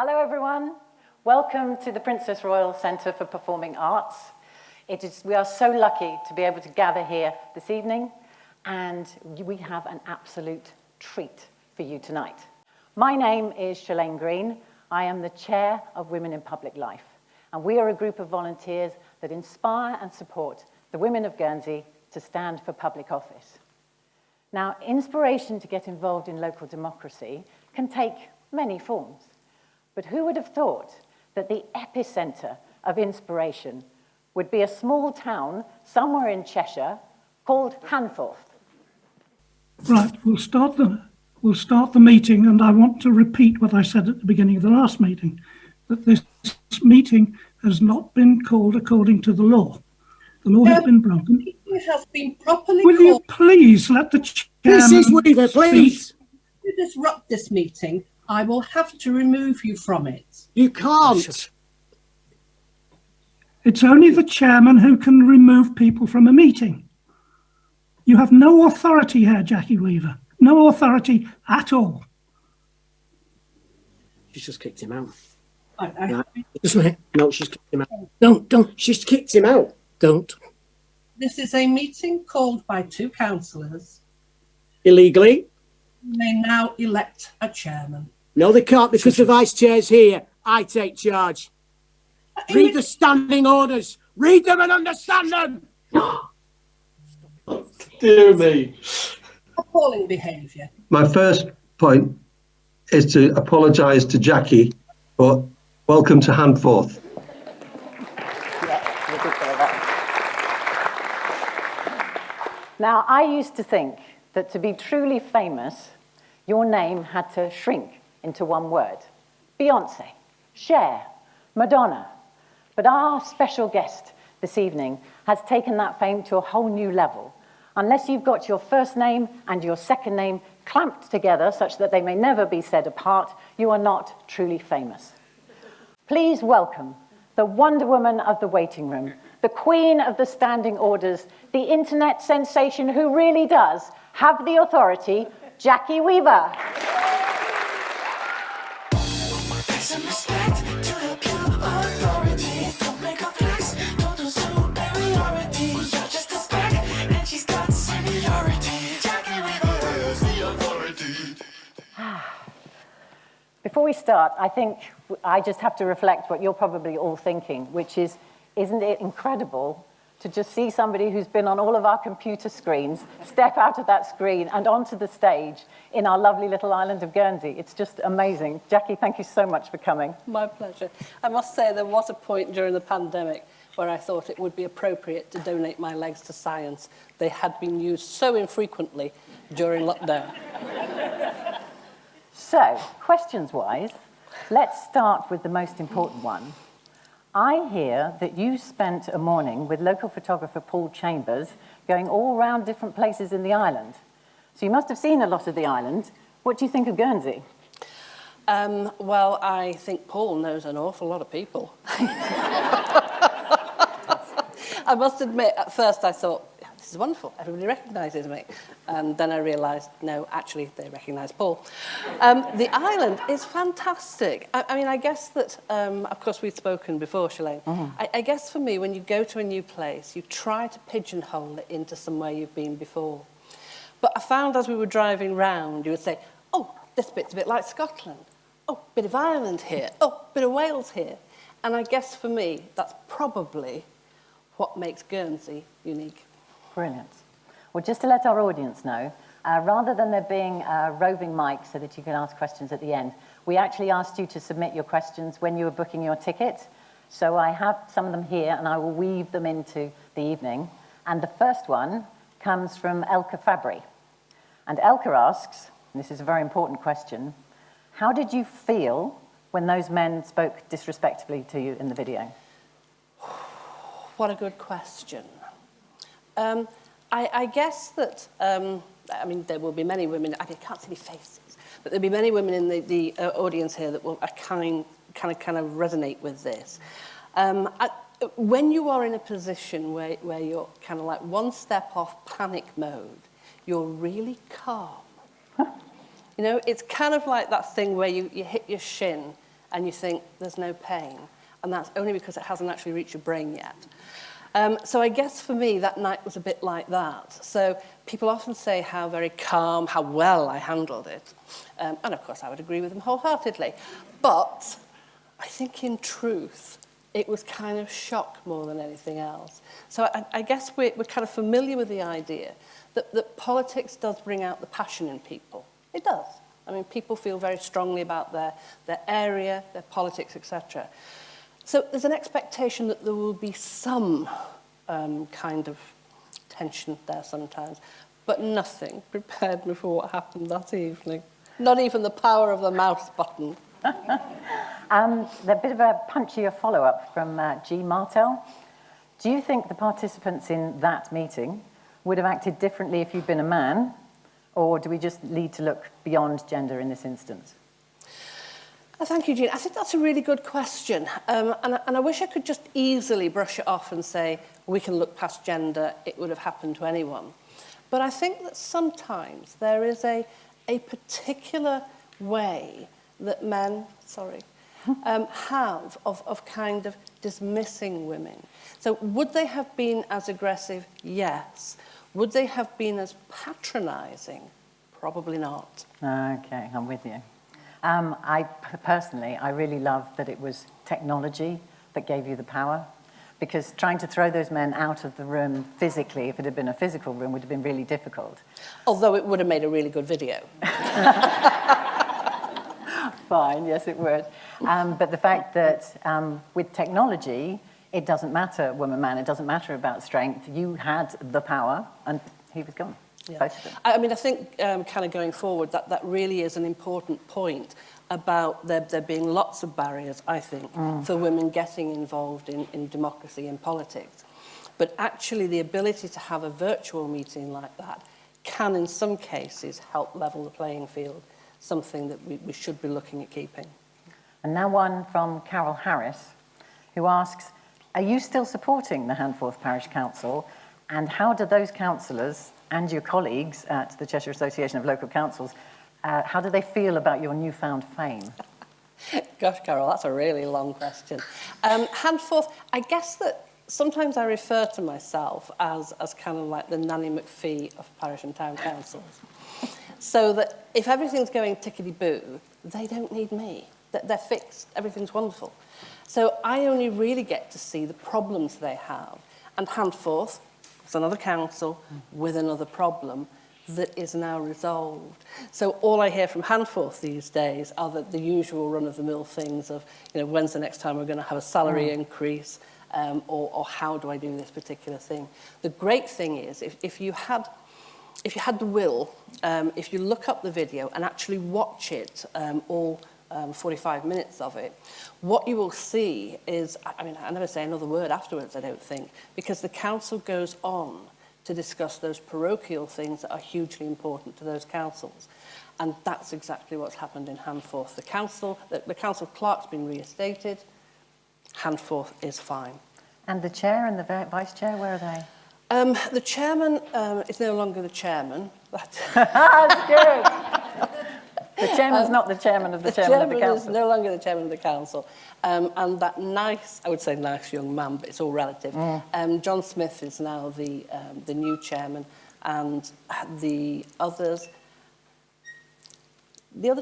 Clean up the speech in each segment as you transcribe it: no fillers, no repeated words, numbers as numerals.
Hello everyone, welcome to the Princess Royal Centre for Performing Arts. We are so lucky to be able to gather here this evening, and we have an absolute treat for you tonight. My name is Shelaine Green. I am the Chair of Women in Public Life, and we are a group of volunteers that inspire and support the women of Guernsey to stand for public office. Now, inspiration to get involved in local democracy can take many forms. But who would have thought that the epicenter of inspiration would be a small town somewhere in Cheshire called Handforth? Right, we'll start the meeting, and I want to repeat what I said at the beginning of the last meeting, that this meeting has not been called according to the law. The law has been broken. It has been properly Will you called. please let the chairman Mrs. Weaver, please. If you disrupt this meeting, I will have to remove you from it. You can't. It's only the chairman who can remove people from a meeting. You have no authority here, Jackie Weaver. No authority at all. She's just kicked him out. I- Just a minute. No, she's kicked him out. Don't. She's kicked him out. Don't. This is a meeting called by two councillors. Illegally? You may now elect a chairman. No, they can't because the vice chair's here. I take charge. Read the standing orders. Read them and understand them. Dear me. Appalling behaviour. My first point is to apologise to Jackie, but welcome to Handforth. Yeah, we did say that. Now, I used to think that to be truly famous, your name had to shrink into one word. Beyonce, Cher, Madonna. But our special guest this evening has taken that fame to a whole new level. Unless you've got your first name and your second name clamped together such that they may never be said apart, you are not truly famous. Please welcome the Wonder Woman of the waiting room, the queen of the standing orders, the internet sensation who really does have the authority, Jackie Weaver. Some respect to the pure authority. Don't make a flex, don't do superiority. You're just a speck, and she's got seniority. Jackie Weaver is the authority. Before we start, I think I just have to reflect what you're probably all thinking, which is, isn't it incredible to just see somebody who's been on all of our computer screens step out of that screen and onto the stage in our lovely little island of Guernsey? It's just amazing. Jackie, thank you so much for coming. My pleasure. I must say there was a point during the pandemic where I thought it would be appropriate to donate my legs to science. They had been used so infrequently during lockdown. So, questions-wise, let's start with the most important one. I hear that you spent a morning with local photographer Paul Chambers going all around different places in the island. So you must have seen a lot of the island. What do you think of Guernsey? Well, I think Paul knows an awful lot of people. I must admit, at first I thought, this is wonderful, everybody recognises me. And then I realised, no, actually, they recognise Paul. The island is fantastic. I mean, I guess that, of course, we've spoken before, Shelaine. I guess for me, when you go to a new place, you try to pigeonhole it into somewhere you've been before. But I found as we were driving round, you would say, oh, this bit's a bit like Scotland. Oh, bit of Ireland here. Oh, bit of Wales here. And I guess for me, that's probably what makes Guernsey unique. Brilliant. Well, just to let our audience know, rather than there being a roving mic so that you can ask questions at the end, we actually asked you to submit your questions when you were booking your ticket. So I have some of them here, and I will weave them into the evening. And the first one comes from Elka Fabry. And Elka asks, and this is a very important question, how did you feel when those men spoke disrespectfully to you in the video? What a good question. I guess that, I mean, there will be many women, I can't see any faces, but there'll be many women in the audience here that will kind of resonate with this. When you are in a position where you're kind of like one step off panic mode, you're really calm. You know, it's kind of like that thing where you hit your shin and you think there's no pain, and that's only because it hasn't actually reached your brain yet. So I guess for me, that night was a bit like that. So people often say how very calm, how well I handled it. And of course, I would agree with them wholeheartedly. But I think in truth, it was kind of shock more than anything else. So I guess we're kind of familiar with the idea that politics does bring out the passion in people. It does. I mean, people feel very strongly about their area, their politics, etc. So there's an expectation that there will be some kind of tension there sometimes, but nothing prepared me for what happened that evening. Not even the power of the mouse button. A bit of a punchier follow-up from G. Martel. Do you think the participants in that meeting would have acted differently if you'd been a man, or do we just need to look beyond gender in this instance? Thank you, Jean. I think that's a really good question. And I wish I could just easily brush it off and say, we can look past gender, it would have happened to anyone. But I think that sometimes there is a particular way that men, have of kind of dismissing women. So would they have been as aggressive? Yes. Would they have been as patronising? Probably not. Okay, I'm with you. I really love that it was technology that gave you the power, because trying to throw those men out of the room physically, if it had been a physical room, would have been really difficult. Although it would have made a really good video. Fine, yes, it would. But the fact that with technology, it doesn't matter, woman, man, it doesn't matter about strength. You had the power, and he was gone. Yeah. Both of them. I mean, I think kind of going forward, that really is an important point about there being lots of barriers, I think, for women getting involved in democracy and politics. But actually, the ability to have a virtual meeting like that can, in some cases, help level the playing field, something that we should be looking at keeping. And now one from Carol Harris, who asks, are you still supporting the Handforth Parish Council? And how do those councillors and your colleagues at the Cheshire Association of Local Councils, how do they feel about your newfound fame? Gosh, Carol, that's a really long question. Handforth, I guess that sometimes I refer to myself as kind of like the Nanny McPhee of parish and town councils. So that if everything's going tickety-boo, they don't need me. They're fixed, everything's wonderful. So I only really get to see the problems they have. And Handforth is another council with another problem that is now resolved. So all I hear from Handforth these days are the usual run-of-the-mill things of, when's the next time we're going to have a salary increase, or how do I do this particular thing. The great thing is, if you had the will, if you look up the video and actually watch it, all 45 minutes of it, what you will see is, I never say another word afterwards, I don't think, because the council goes on to discuss those parochial things that are hugely important to those councils. And that's exactly what's happened in Handforth. The council clerk's been reinstated, Handforth is fine. And the chair and the vice chair, where are they? The chairman is no longer the chairman. That's good. The chairman's not the chairman of the chairman of the council. The chairman is no longer the chairman of the council. And that nice, I would say nice young man, but it's all relative. John Smith is now the new chairman, and the other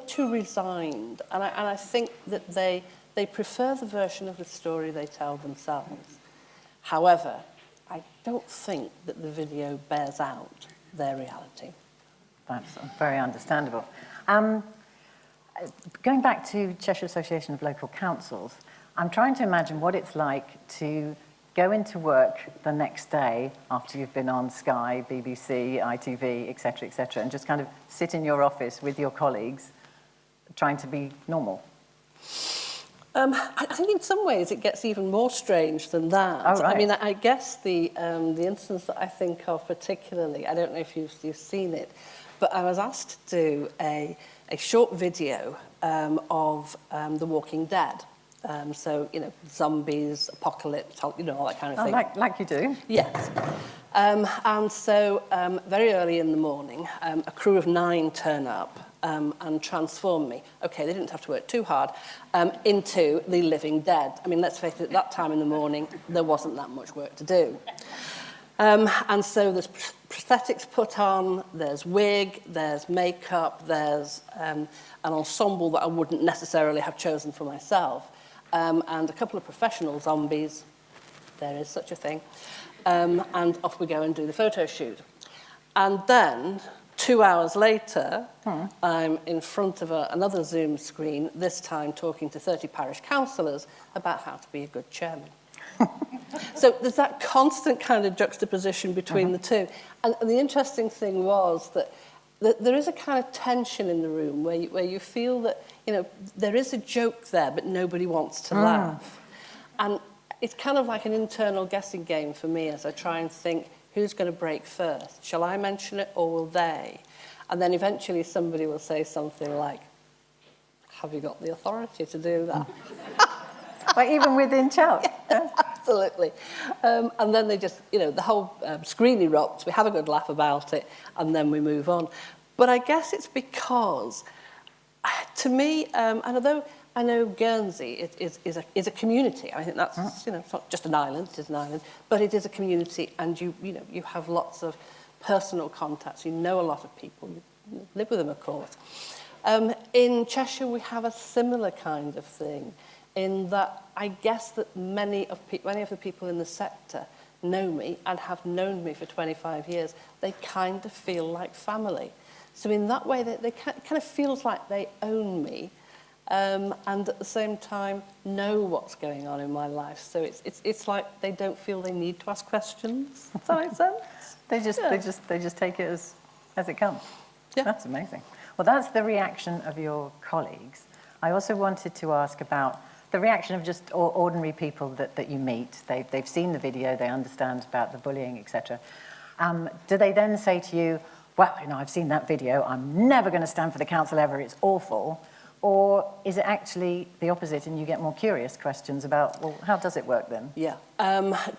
two resigned. And I think that they prefer the version of the story they tell themselves. However, I don't think that the video bears out their reality. That's very understandable. Going back to Cheshire Association of Local Councils, I'm trying to imagine what it's like to go into work the next day after you've been on Sky, BBC, ITV, etc., and just kind of sit in your office with your colleagues trying to be normal. I think in some ways it gets even more strange than that. Oh, right. I mean, I guess the instance that I think of particularly, I don't know if you've seen it, but I was asked to do a short video of The Walking Dead. So, zombies, apocalypse, all that kind of thing. Like you do. Yes. And so very early in the morning, a crew of 9 turn up and transform me. Okay, they didn't have to work too hard, into the living dead. I mean, let's face it, at that time in the morning, there wasn't that much work to do. And so there's prosthetics put on, there's wig, there's makeup, there's an ensemble that I wouldn't necessarily have chosen for myself, and a couple of professional zombies, there is such a thing, and off we go and do the photo shoot. And then, 2 hours later, I'm in front of another Zoom screen, this time talking to 30 parish councillors about how to be a good chairman. So there's that constant kind of juxtaposition between the two. And the interesting thing was that there is a kind of tension in the room where you feel that, you know, there is a joke there, but nobody wants to laugh. And it's kind of like an internal guessing game for me as I try and think, who's going to break first? Shall I mention it or will they? And then eventually somebody will say something like, have you got the authority to do that? Like even within chat. Absolutely. And then they just, you know, the whole screen erupts, we have a good laugh about it, and then we move on. But I guess it's because, to me, and although I know Guernsey is a community, I think that's, you know, it's not just an island, it is an island, but it is a community, and you know, you have lots of personal contacts, you know a lot of people, you live with them, of course. In Cheshire, we have a similar kind of thing, in that I guess that many of the people in the sector know me and have known me for 25 years. They kind of feel like family. So in that way, they kind of feels like they own me, and at the same time know what's going on in my life. So it's like they don't feel they need to ask questions. Does that make sense? They just take it as it comes. Yeah. That's amazing. Well, that's the reaction of your colleagues. I also wanted to ask about the reaction of just ordinary people that you meet. They've seen the video, they understand about the bullying, etc. Do they then say to you, well, you know, I've seen that video, I'm never going to stand for the council ever, it's awful? Or is it actually the opposite and you get more curious questions about, well, how does it work then? Yeah.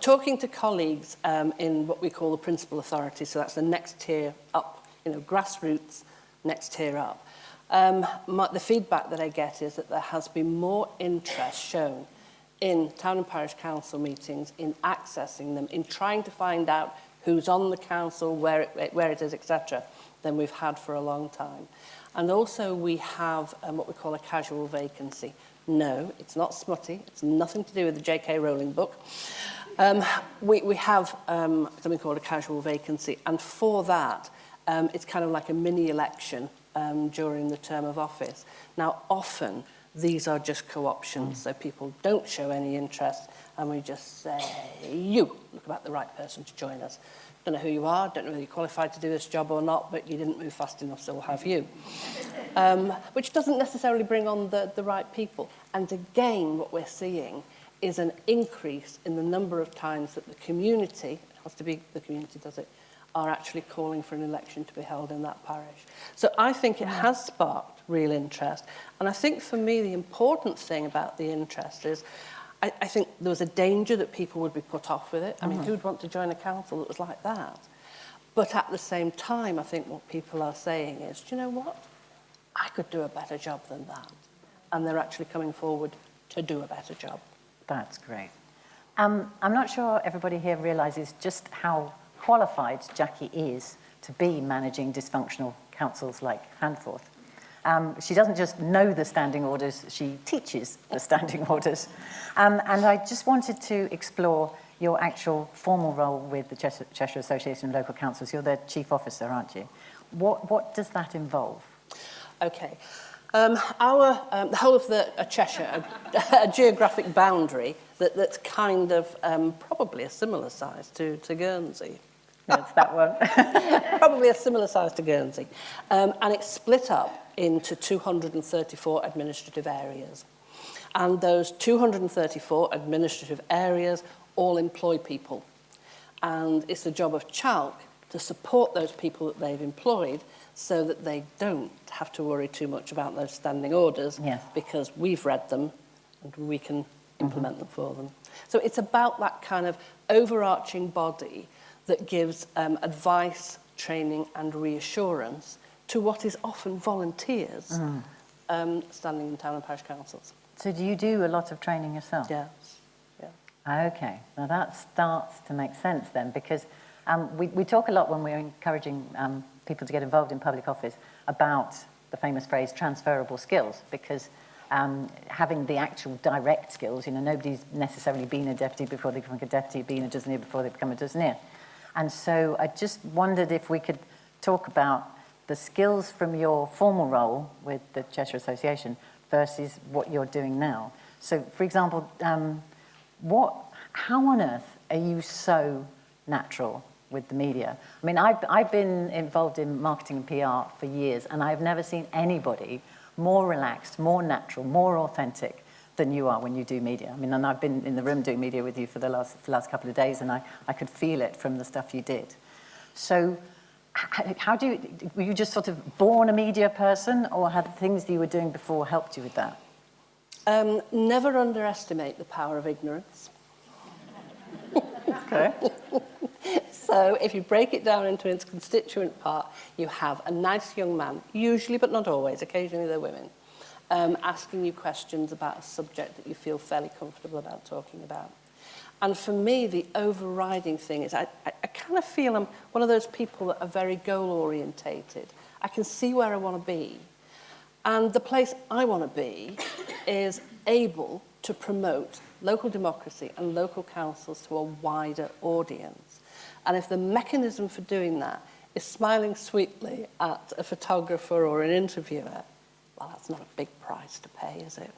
Talking to colleagues in what we call the principal authority, so that's the next tier up, you know, grassroots, next tier up. The feedback that I get is that there has been more interest shown in town and parish council meetings, in accessing them, in trying to find out who's on the council, where it is, etc., than we've had for a long time. And also we have what we call a casual vacancy. No, it's not smutty. It's nothing to do with the J.K. Rowling book. We have something called a casual vacancy, and for that, it's kind of like a mini-election during the term of office. Now, often, these are just co-options, so people don't show any interest, and we just say, you look about the right person to join us. Don't know who you are, don't know whether you're qualified to do this job or not, but you didn't move fast enough, so we'll have you. Which doesn't necessarily bring on the right people. And again, what we're seeing is an increase in the number of times that the community, it has to be the community does it, are actually calling for an election to be held in that parish. So I think it has sparked real interest. And I think for me, the important thing about the interest is, I think there was a danger that people would be put off with it. I mean, who'd want to join a council that was like that? But at the same time, I think what people are saying is, do you know what? I could do a better job than that. And they're actually coming forward to do a better job. That's great. I'm not sure everybody here realises just how qualified Jackie is to be managing dysfunctional councils like Handforth. She doesn't just know the standing orders, she teaches the standing orders. And I just wanted to explore your actual formal role with the Cheshire Association of Local Councils. You're their chief officer, aren't you? What does that involve? Okay. The whole of Cheshire, a geographic boundary that's kind of probably a similar size to Guernsey. That's that one. Probably a similar size to Guernsey. And it's split up into 234 administrative areas. And those 234 administrative areas all employ people. And it's the job of CHALC to support those people that they've employed so that they don't have to worry too much about those standing orders, because we've read them and we can implement them for them. So it's about that kind of overarching body that gives advice, training and reassurance to what is often volunteers standing in town and parish councils. So do you do a lot of training yourself? Yes. Yeah. Okay, now that starts to make sense then, because we talk a lot when we're encouraging people to get involved in public office about the famous phrase transferable skills, because having the actual direct skills, you know, nobody's necessarily been a deputy before they become a deputy, been a dozenaire before they become a dozenaire. And so I just wondered if we could talk about the skills from your formal role with the Cheshire Association versus what you're doing now. So, for example, how on earth are you so natural with the media? I mean, I've been involved in marketing and PR for years, and I've never seen anybody more relaxed, more natural, more authentic than you are when you do media. I mean, and I've been in the room doing media with you for the last couple of days, and I could feel it from the stuff you did. So were you just sort of born a media person, or had things that you were doing before helped you with that? Never underestimate the power of ignorance. Okay. So if you break it down into its constituent part, you have a nice young man, usually but not always, occasionally they're women, asking you questions about a subject that you feel fairly comfortable about talking about. And for me, the overriding thing is I kind of feel I'm one of those people that are very goal-orientated. I can see where I want to be. And the place I want to be is able to promote local democracy and local councils to a wider audience. And if the mechanism for doing that is smiling sweetly at a photographer or an interviewer, well, that's not a big price to pay, is it?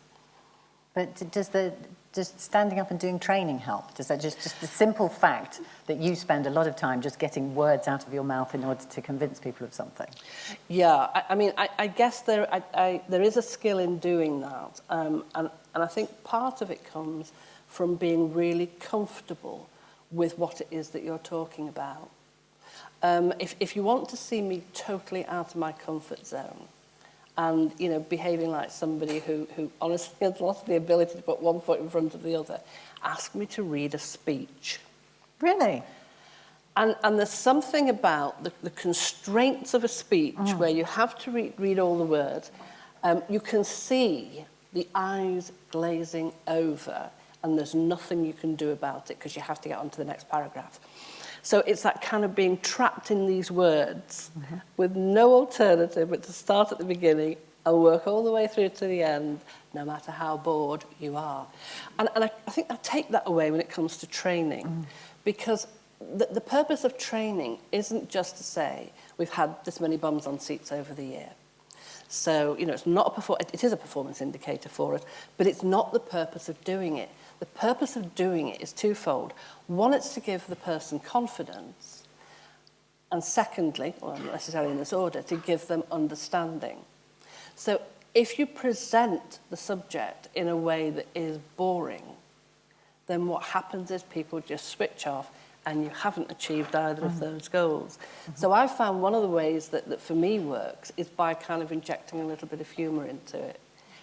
But does standing up and doing training help? Does that just the simple fact that you spend a lot of time just getting words out of your mouth in order to convince people of something? Yeah, I mean, I guess there is a skill in doing that, and I think part of it comes from being really comfortable with what it is that you're talking about. If you want to see me totally out of my comfort zone, and, you know, behaving like somebody who honestly has lost the ability to put one foot in front of the other, ask me to read a speech. Really? And there's something about the constraints of a speech where you have to read all the words. You can see the eyes glazing over, and there's nothing you can do about it because you have to get on to the next paragraph. So it's that kind of being trapped in these words with no alternative but to start at the beginning and work all the way through to the end, no matter how bored you are. And I think I take that away when it comes to training, because the purpose of training isn't just to say we've had this many bums on seats over the year. So, you know, it is a performance indicator for us, but it's not the purpose of doing it. The purpose of doing it is twofold. One, it's to give the person confidence. And secondly, or not necessarily in this order, to give them understanding. So if you present the subject in a way that is boring, then what happens is people just switch off and you haven't achieved either of those goals. So I found one of the ways that for me works is by kind of injecting a little bit of humour into it.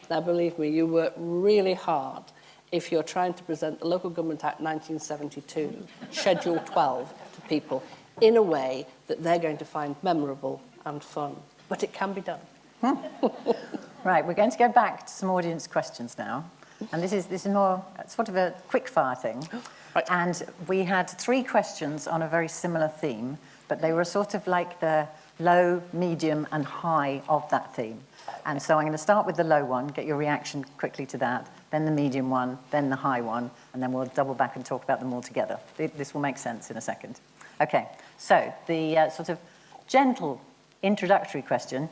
Now, believe me, you work really hard if you're trying to present the Local Government Act 1972, Schedule 12, to people in a way that they're going to find memorable and fun. But it can be done. Right, we're going to go back to some audience questions now. And this is more sort of a quick-fire thing. Right. And we had 3 questions on a very similar theme, but they were sort of like the low, medium, and high of that theme. And so I'm going to start with the low one, get your reaction quickly to that, then the medium one, then the high one, and then we'll double back and talk about them all together. This will make sense in a second. Okay, so the sort of gentle introductory question,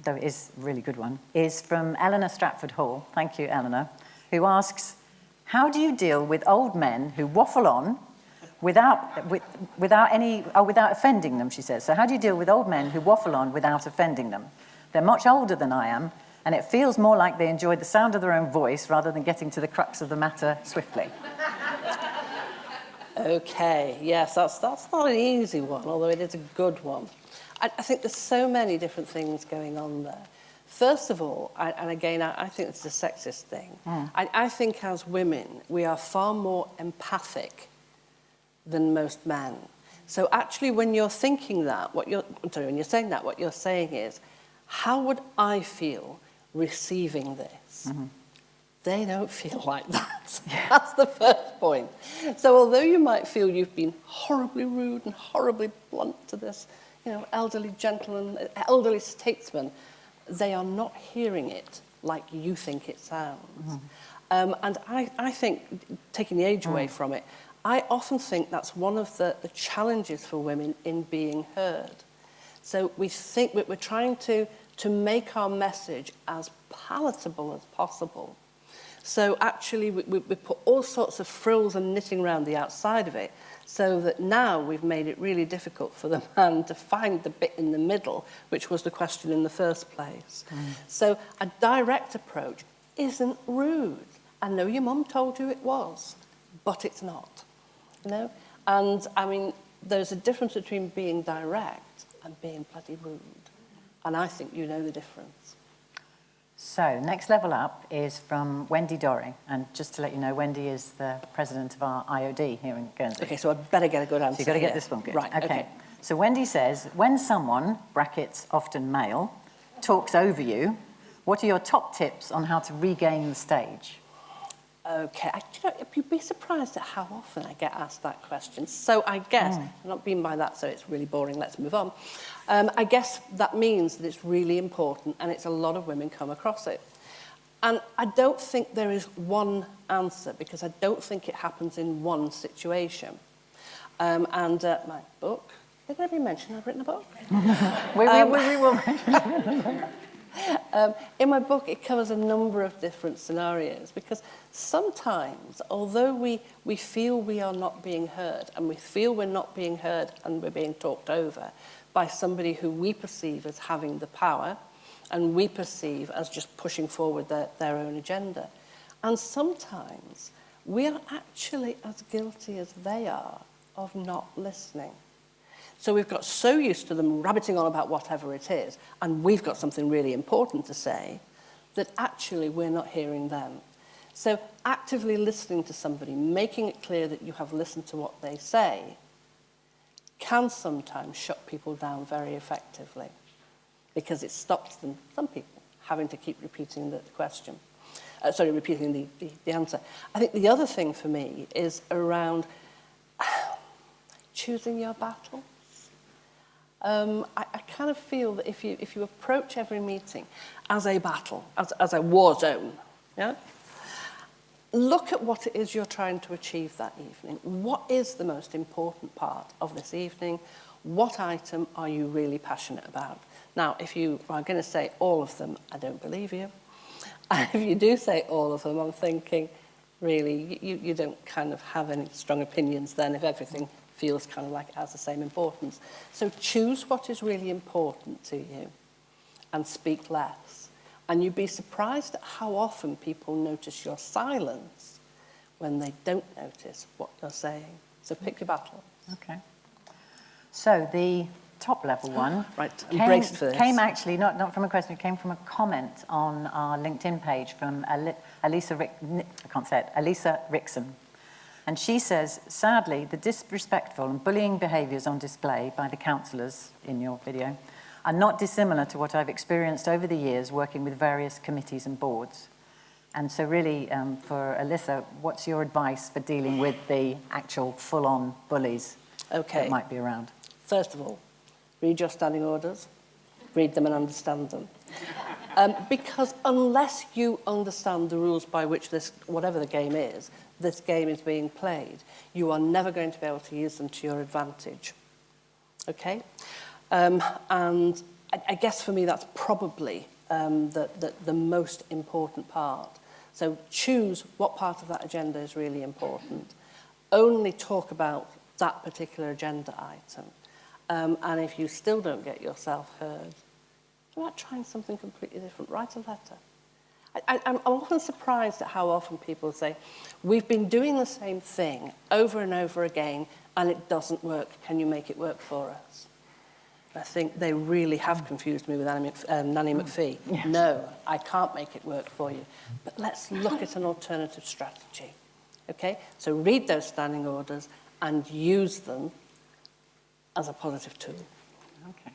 though it is a really good one, is from Eleanor Stratford Hall. Thank you, Eleanor, who asks, how do you deal with old men who waffle on without offending them, she says. So how do you deal with old men who waffle on without offending them? They're much older than I am, and it feels more like they enjoy the sound of their own voice rather than getting to the crux of the matter swiftly. Okay, yes, that's not an easy one, although it is a good one. I think there's so many different things going on there. First of all, and again, I think it's a sexist thing. I think as women, we are far more empathic than most men. So actually, when you're thinking that, when you're saying that, what you're saying is, How would I feel receiving this? They don't feel like that. That's the first point. So although you might feel you've been horribly rude and horribly blunt to this, elderly gentleman, elderly statesman, they are not hearing it like you think it sounds. And I think, taking the age away from it, I often think that's one of the challenges for women in being heard. So we think we're trying to make our message as palatable as possible. So actually we put all sorts of frills and knitting around the outside of it, so that now we've made it really difficult for the man to find the bit in the middle, which was the question in the first place. So a direct approach isn't rude. I know your mum told you it was, but it's not, And I mean, there's a difference between being direct and being bloody rude. And I think you know the difference. So, next level up is from Wendy Dorry. And just to let you know, Wendy is the president of our IOD here in Guernsey. Okay, so I'd better get a good answer. So you've got to get this one good. Right, okay. So Wendy says, when someone, brackets often male, talks over you, what are your top tips on how to regain the stage? Okay, you'd be surprised at how often I get asked that question. So I guess, I'm not being by that, so it's really boring, let's move on. I guess that means that it's really important, and it's a lot of women come across it. And I don't think there is one answer, because I don't think it happens in one situation. My book, did I be mentioned I've written a book? We will. In my book, it covers a number of different scenarios, because sometimes, although we feel we are not being heard, and we feel we're not being heard and we're being talked over by somebody who we perceive as having the power, and we perceive as just pushing forward their own agenda. And sometimes we are actually as guilty as they are of not listening. So we've got so used to them rabbiting on about whatever it is, and we've got something really important to say, that actually we're not hearing them. So actively listening to somebody, making it clear that you have listened to what they say, can sometimes shut people down very effectively, because it stops them, some people, having to keep repeating the question. Repeating the answer. I think the other thing for me is around choosing your battle. I kind of feel that if you approach every meeting as a battle, as a war zone, look at what it is you're trying to achieve that evening. What is the most important part of this evening? What item are you really passionate about? Now, if you are going to say all of them, I don't believe you. And if you do say all of them, I'm thinking, really, you don't kind of have any strong opinions then if everything feels kind of like it has the same importance. So choose what is really important to you and speak less. And you'd be surprised at how often people notice your silence when they don't notice what you're saying. So pick your battle. Okay. So the top level one came actually not from a question, it came from a comment on our LinkedIn page from Elisa Rickson. And she says, sadly, the disrespectful and bullying behaviours on display by the councillors in your video are not dissimilar to what I've experienced over the years working with various committees and boards. And so really, for Alyssa, what's your advice for dealing with the actual full-on bullies that might be around? First of all, read your standing orders, read them and understand them. Because unless you understand the rules by which this, whatever the game is being played, you are never going to be able to use them to your advantage. Okay? And I guess for me that's probably the most important part. So choose what part of that agenda is really important. Only talk about that particular agenda item. And if you still don't get yourself heard, how about trying something completely different? Write a letter. I'm often surprised at how often people say, we've been doing the same thing over and over again, and it doesn't work. Can you make it work for us? I think they really have confused me with Nanny McPhee. Yes. No, I can't make it work for you. But let's look at an alternative strategy. Okay? So read those standing orders and use them as a positive tool. Okay.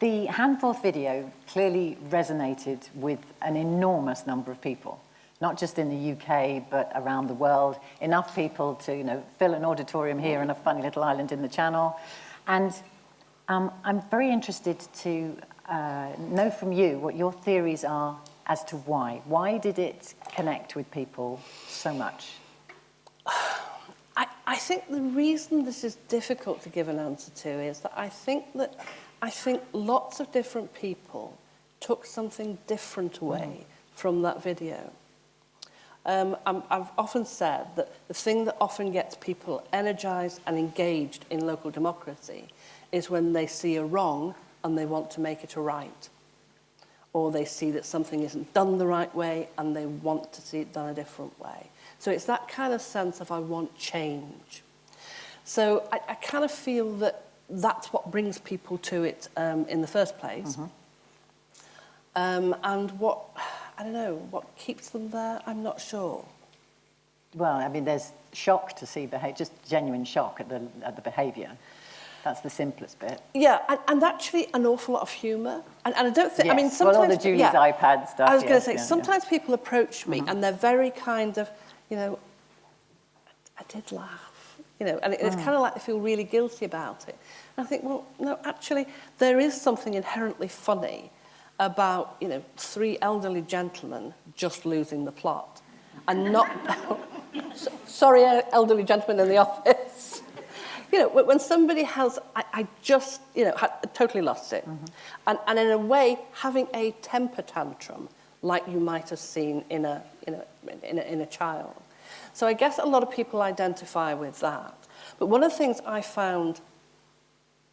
The Handforth video clearly resonated with an enormous number of people, not just in the UK, but around the world. Enough people to, fill an auditorium here in a funny little island in the Channel. And I'm very interested to know from you what your theories are as to why. Why did it connect with people so much? I think the reason this is difficult to give an answer to is that I think lots of different people took something different away from that video. I've often said that the thing that often gets people energized and engaged in local democracy is when they see a wrong and they want to make it a right. Or they see that something isn't done the right way and they want to see it done a different way. So it's that kind of sense of I want change. So I kind of feel that that's what brings people to it in the first place. And what keeps them there, I'm not sure. Well, I mean, there's shock to see just genuine shock at the behaviour. That's the simplest bit. Yeah, and actually an awful lot of humour. And I don't think, yes. I mean, sometimes... Well, all the Julie's iPad stuff. I was going to say, sometimes people approach me and they're very kind of, I did laugh, and it's kind of like they feel really guilty about it. And I think, well, no, actually, there is something inherently funny about, 3 elderly gentlemen just losing the plot. And not... Sorry, elderly gentlemen in the office. When somebody has, I just, totally lost it. And in a way, having a temper tantrum, like you might have seen in a child. So I guess a lot of people identify with that. But one of the things I found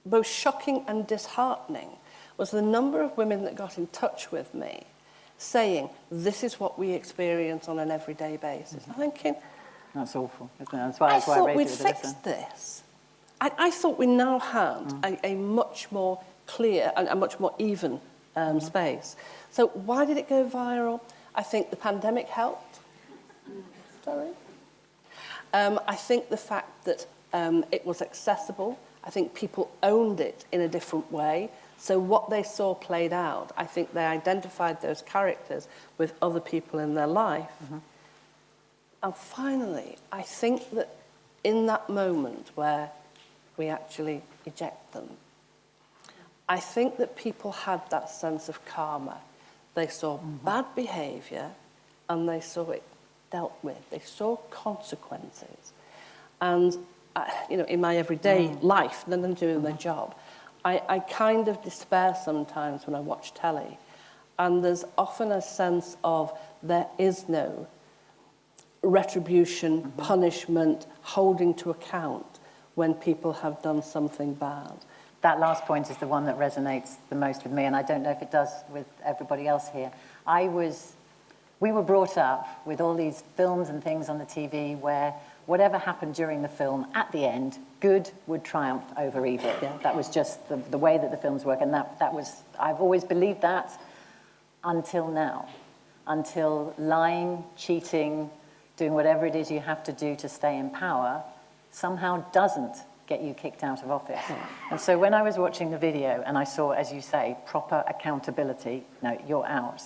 both shocking and disheartening was the number of women that got in touch with me saying, this is what we experience on an everyday basis. I'm thinking... That's awful, isn't it? I that's why thought we'd it fixed this. I thought we now had a much more clear and a much more even space. So why did it go viral? I think the pandemic helped. Sorry. I think the fact that it was accessible. I think people owned it in a different way. So what they saw played out, I think they identified those characters with other people in their life. And finally, I think that in that moment where we actually eject them, I think that people had that sense of karma. They saw bad behaviour and they saw it dealt with. They saw consequences. And, in my everyday life, other than doing their job, I kind of despair sometimes when I watch telly. And there's often a sense of there is no retribution, punishment, holding to account when people have done something bad. That last point is the one that resonates the most with me, and I don't know if it does with everybody else here. We were brought up with all these films and things on the TV where whatever happened during the film, at the end, good would triumph over evil. Yeah. That was just the way that the films work, and that was, I've always believed that until now. Until lying, cheating, doing whatever it is you have to do to stay in power somehow doesn't get you kicked out of office. And so when I was watching the video and I saw, as you say, proper accountability, no, you're out,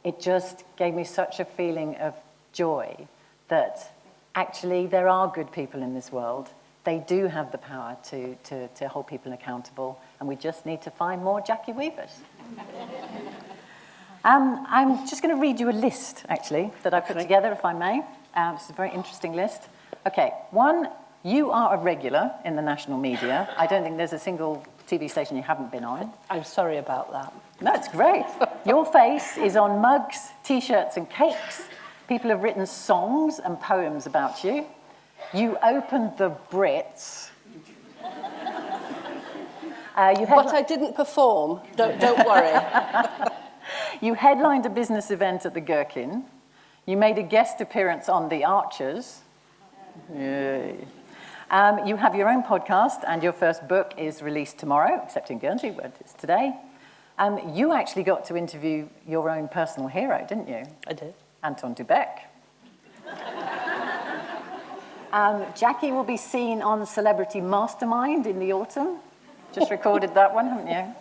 it just gave me such a feeling of joy that actually there are good people in this world. They do have the power to hold people accountable, and we just need to find more Jackie Weavers. I'm just going to read you a list, actually, that I put together, if I may. It's a very interesting list. Okay, 1, you are a regular in the national media. I don't think there's a single TV station you haven't been on. I'm sorry about that. That's great. Your face is on mugs, T-shirts and cakes. People have written songs and poems about you. You opened the Brits. But I didn't perform. Don't worry. You headlined a business event at the Gherkin. You made a guest appearance on The Archers. Yay. You have your own podcast, and your first book is released tomorrow, except in Guernsey, where it is today. You actually got to interview your own personal hero, didn't you? I did. Anton Dubek. Jackie will be seen on Celebrity Mastermind in the autumn. Just recorded that one, haven't you?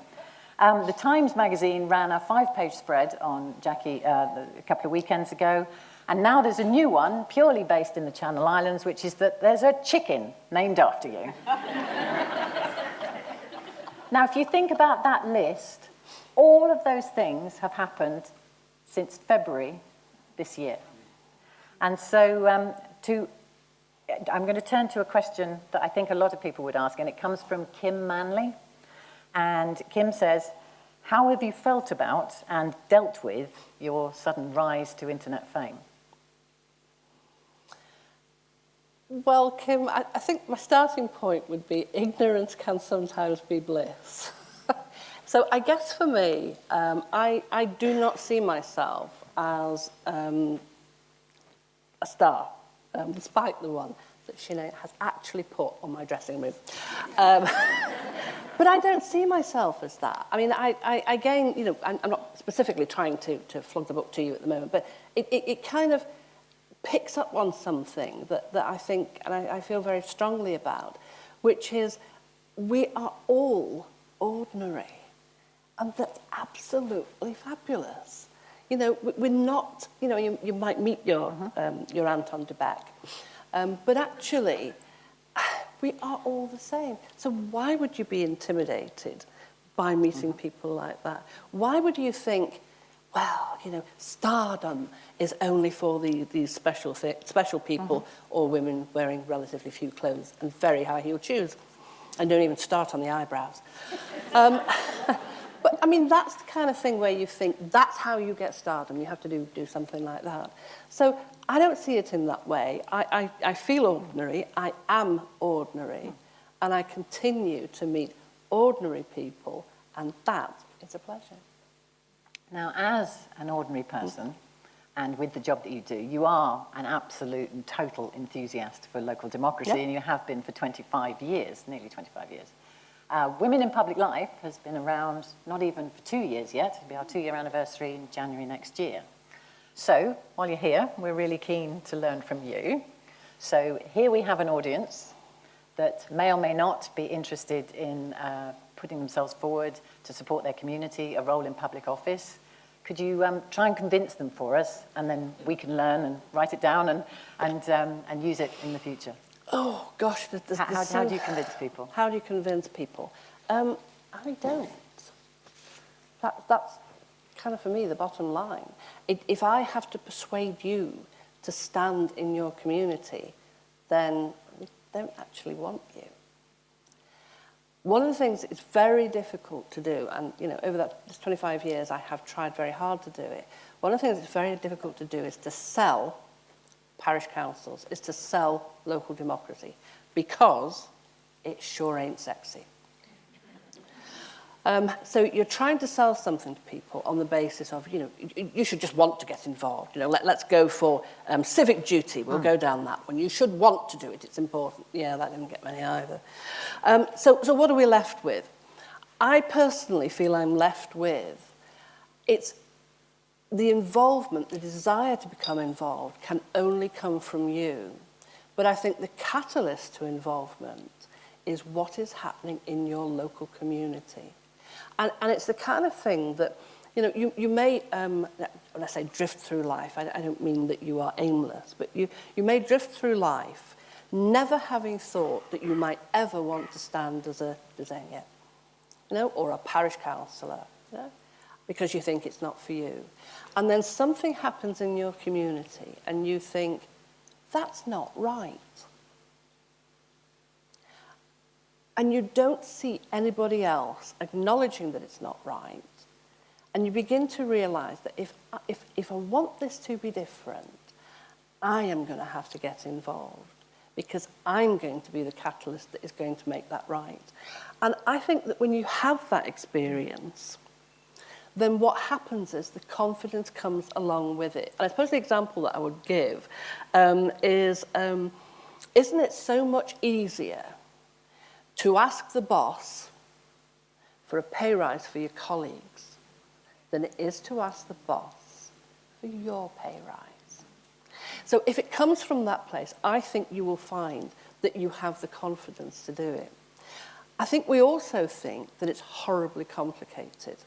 The Times magazine ran a 5-page spread on Jackie a couple of weekends ago, and now there's a new one purely based in the Channel Islands, which is that there's a chicken named after you. Now, if you think about that list, all of those things have happened since February this year. And so I'm going to turn to a question that I think a lot of people would ask, and it comes from Kim Manley. And Kim says, how have you felt about and dealt with your sudden rise to internet fame? Well, Kim, I think my starting point would be ignorance can sometimes be bliss. So I guess for me, I do not see myself as a star, despite the one that Shelaine has actually put on my dressing room. But I don't see myself as that. I mean, I again, you know, I'm not specifically trying to flog the book to you at the moment, but it kind of picks up on something that I think, and I feel very strongly about, which is we are all ordinary. And that's absolutely fabulous. You know, we're not, you know, you might meet your aunt on the back, but actually, we are all the same. So why would you be intimidated by meeting people like that? Why would you think, well, you know, stardom is only for these special people or women wearing relatively few clothes and very high-heeled shoes, and don't even start on the eyebrows. But, I mean, that's the kind of thing where you think that's how you get stardom. You have to do something like that. So I don't see it in that way. I feel ordinary. I am ordinary. And I continue to meet ordinary people. And that is a pleasure. Now, as an ordinary person, and with the job that you do, you are an absolute and total enthusiast for local democracy, and you have been for 25 years, nearly 25 years. Women in Public Life has been around not even for 2 years yet. It'll be our 2-year anniversary in January next year. So, while you're here, we're really keen to learn from you. So here we have an audience that may or may not be interested in putting themselves forward to support their community, a role in public office. Could you try and convince them for us, and then we can learn and write it down and use it in the future? Oh, gosh. How do you convince people? How do you convince people? I don't. That's kind of, for me, the bottom line. If I have to persuade you to stand in your community, then we don't actually want you. One of the things it's very difficult to do, and you know, over this 25 years, I have tried very hard to do it. One of the things it's very difficult to do is to sell parish councils, is to sell local democracy, because it sure ain't sexy. So you're trying to sell something to people on the basis of, you know, you should just want to get involved. You know, let's go for civic duty. We'll go down that one. You should want to do it. It's important. Yeah, that didn't get many either. So what are we left with? I personally feel I'm left with, it's the involvement, the desire to become involved can only come from you. But I think the catalyst to involvement is what is happening in your local community. And it's the kind of thing that, you know, you may, when I say drift through life, I don't mean that you are aimless, but you may drift through life never having thought that you might ever want to stand as a designate, you know, or a parish councillor, you know, because you think it's not for you. And then something happens in your community and you think, that's not right. And you don't see anybody else acknowledging that it's not right. And you begin to realise that if I want this to be different, I am going to have to get involved, because I'm going to be the catalyst that is going to make that right. And I think that when you have that experience, then what happens is the confidence comes along with it. And I suppose the example that I would give is, isn't it so much easier to ask the boss for a pay rise for your colleagues than it is to ask the boss for your pay rise? So if it comes from that place, I think you will find that you have the confidence to do it. I think we also think that it's horribly complicated.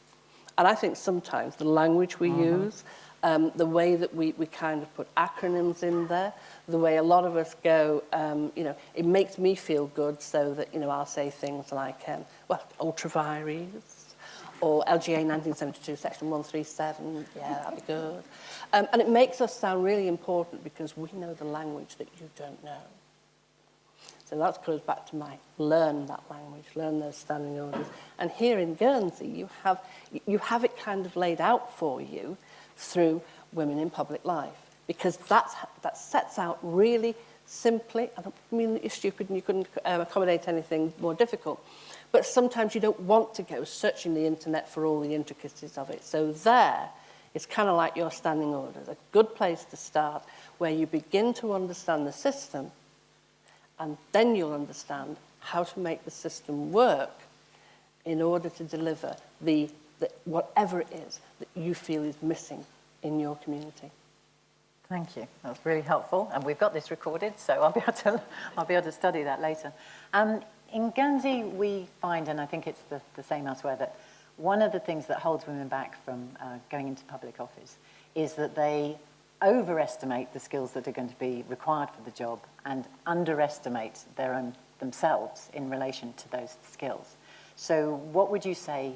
And I think sometimes the language we use, the way that we kind of put acronyms in there, the way a lot of us go, it makes me feel good so that, I'll say things like, ultra-vires, or LGA 1972, section 137, yeah, that'd be good. And it makes us sound really important because we know the language that you don't know. So that goes back to my learn that language, learn those standing orders. And here in Guernsey, you have it kind of laid out for you through women in public life, because that sets out really simply. I don't mean that you're stupid and you couldn't accommodate anything more difficult, but sometimes you don't want to go searching the internet for all the intricacies of it. So there, it's kind of like your standing orders, a good place to start, where you begin to understand the system, and then you'll understand how to make the system work in order to deliver the whatever it is that you feel is missing in your community. Thank you. That's really helpful, and we've got this recorded, so I'll be able to study that later. In Guernsey, we find, and I think it's the same elsewhere, that one of the things that holds women back from going into public office is that they overestimate the skills that are going to be required for the job and underestimate themselves in relation to those skills. So what would you say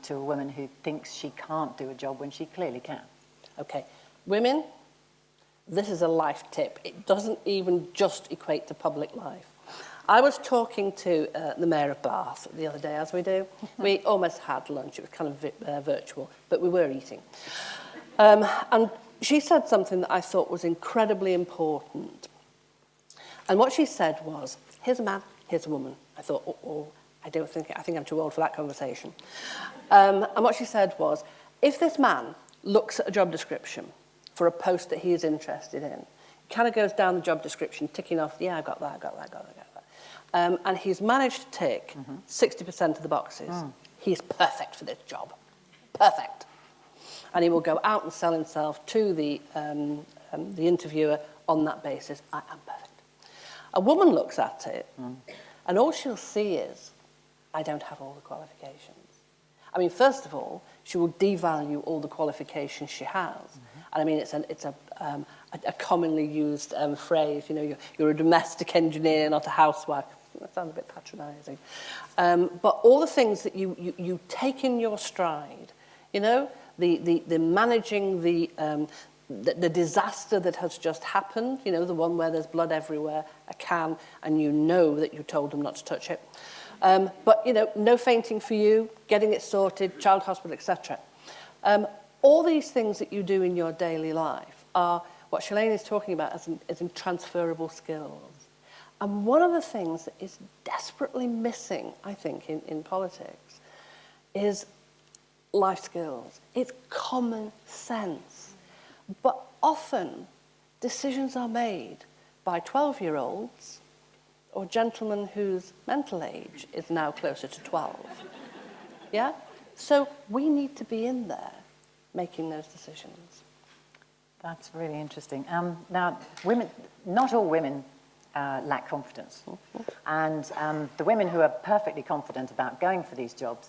to a woman who thinks she can't do a job when she clearly can? Okay, women, this is a life tip. It doesn't even just equate to public life. I was talking to the Mayor of Bath the other day, as we do. We almost had lunch. It was kind of virtual, but we were eating. And she said something that I thought was incredibly important. And what she said was, here's a man, here's a woman. I thought, I think I'm too old for that conversation. And what she said was, if this man looks at a job description for a post that he is interested in, kind of goes down the job description, ticking off, yeah, I got that. And he's managed to tick 60% of the boxes. He's perfect for this job. Perfect. And he will go out and sell himself to the interviewer on that basis. I am perfect. A woman looks at it, and all she'll see is, I don't have all the qualifications. I mean, first of all, she will devalue all the qualifications she has. And I mean, it's a commonly used phrase, you're a domestic engineer, not a housewife. That sounds a bit patronising. But all the things that you take in your stride, the managing the disaster that has just happened, the one where there's blood everywhere, a can, and that you told them not to touch it. But, no fainting for you, getting it sorted, child hospital, etc. All these things that you do in your daily life are what Shelaine is talking about as in transferable skills. And one of the things that is desperately missing, I think, in politics is life skills. It's common sense. But often, decisions are made by 12-year-olds or gentlemen whose mental age is now closer to 12. Yeah? So we need to be in there making those decisions. That's really interesting. Now, not all women lack confidence. And the women who are perfectly confident about going for these jobs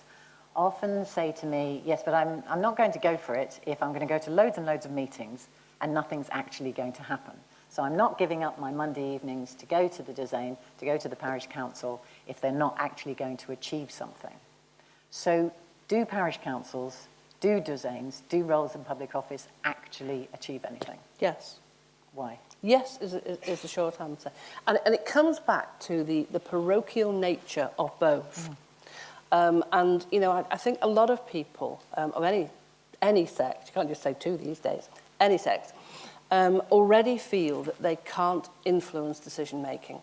often say to me, yes, but I'm not going to go for it if I'm going to go to loads and loads of meetings and nothing's actually going to happen. So I'm not giving up my Monday evenings to go to the Dozaine, to go to the parish council, if they're not actually going to achieve something. So do parish councils, do Dozaines, do roles in public office actually achieve anything? Yes. Why? Yes is the short answer. And it comes back to the parochial nature of both. I think a lot of people of any sect, you can't just say two these days, any sect, already feel that they can't influence decision making.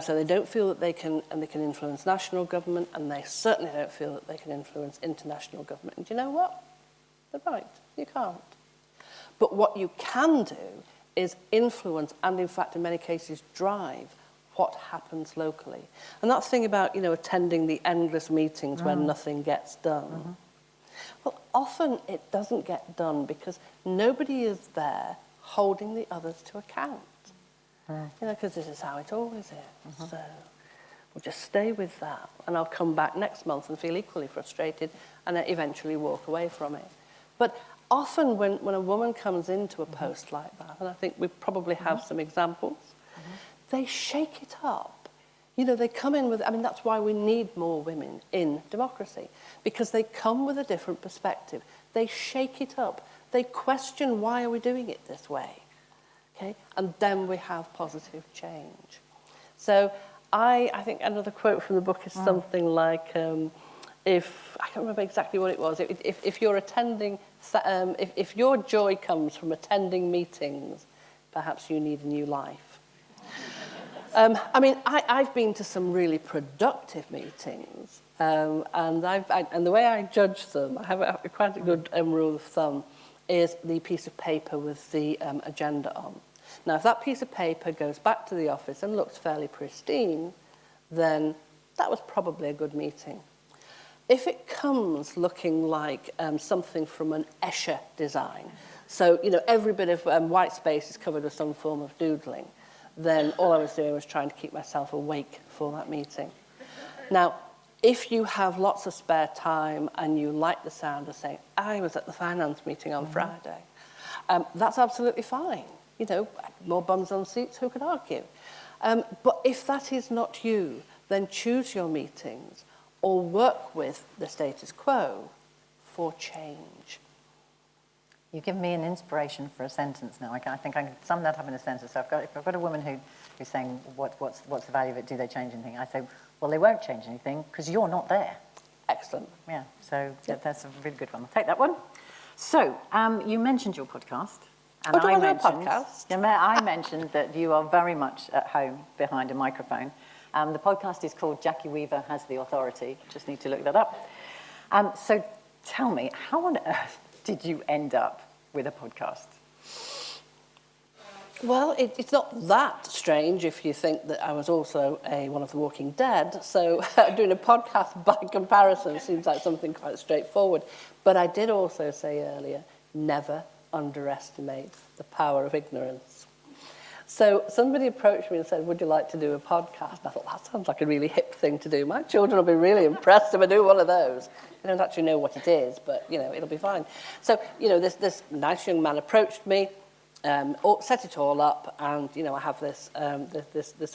So they don't feel that they can influence national government, and they certainly don't feel that they can influence international government. And do you know what? They're right, you can't. But what you can do is influence and, in fact, in many cases, drive what happens locally. And that thing about, attending the endless meetings where nothing gets done. Well, often it doesn't get done because nobody is there holding the others to account. Because this is how it always is. So We'll just stay with that, and I'll come back next month and feel equally frustrated and then eventually walk away from it. But often when a woman comes into a post like that, and I think we probably have some examples, they shake it up. You know, they come in with, I mean, that's why we need more women in democracy, because they come with a different perspective. They shake it up. They question, why are we doing it this way? Okay? And then we have positive change. So I think another quote from the book is something like, if, I can't remember exactly what it was, if you're attending, if your joy comes from attending meetings, perhaps you need a new life. I mean, I've been to some really productive meetings, and the way I judge them, I have quite a good rule of thumb, is the piece of paper with the agenda on. Now, if that piece of paper goes back to the office and looks fairly pristine, then that was probably a good meeting. If it comes looking like something from an Escher design, so, you know, every bit of white space is covered with some form of doodling, then all I was doing was trying to keep myself awake for that meeting. Now, if you have lots of spare time and you like the sound of saying, I was at the finance meeting on Friday, that's absolutely fine. You know, more bums on seats, who could argue? But if that is not you, then choose your meetings or work with the status quo for change. You've given me an inspiration for a sentence now. I think I can sum that up in a sentence. So if I've got a woman who's saying, what's the value of it? Do they change anything? I say, well, they won't change anything because you're not there. Excellent. Yeah, so that's a really good one. I'll take that one. So you mentioned your podcast. And do I do a podcast? I mentioned that you are very much at home behind a microphone. The podcast is called Jackie Weaver Has the Authority. Just need to look that up. So tell me, how on earth did you end up with a podcast? Well, it's not that strange if you think that I was also one of the Walking Dead. So doing a podcast by comparison seems like something quite straightforward. But I did also say earlier, never underestimate the power of ignorance. So somebody approached me and said, would you like to do a podcast? And I thought, that sounds like a really hip thing to do. My children will be really impressed if I do one of those. I don't actually know what it is, but, you know, it'll be fine. So, you know, this nice young man approached me, set it all up, and, you know, I have this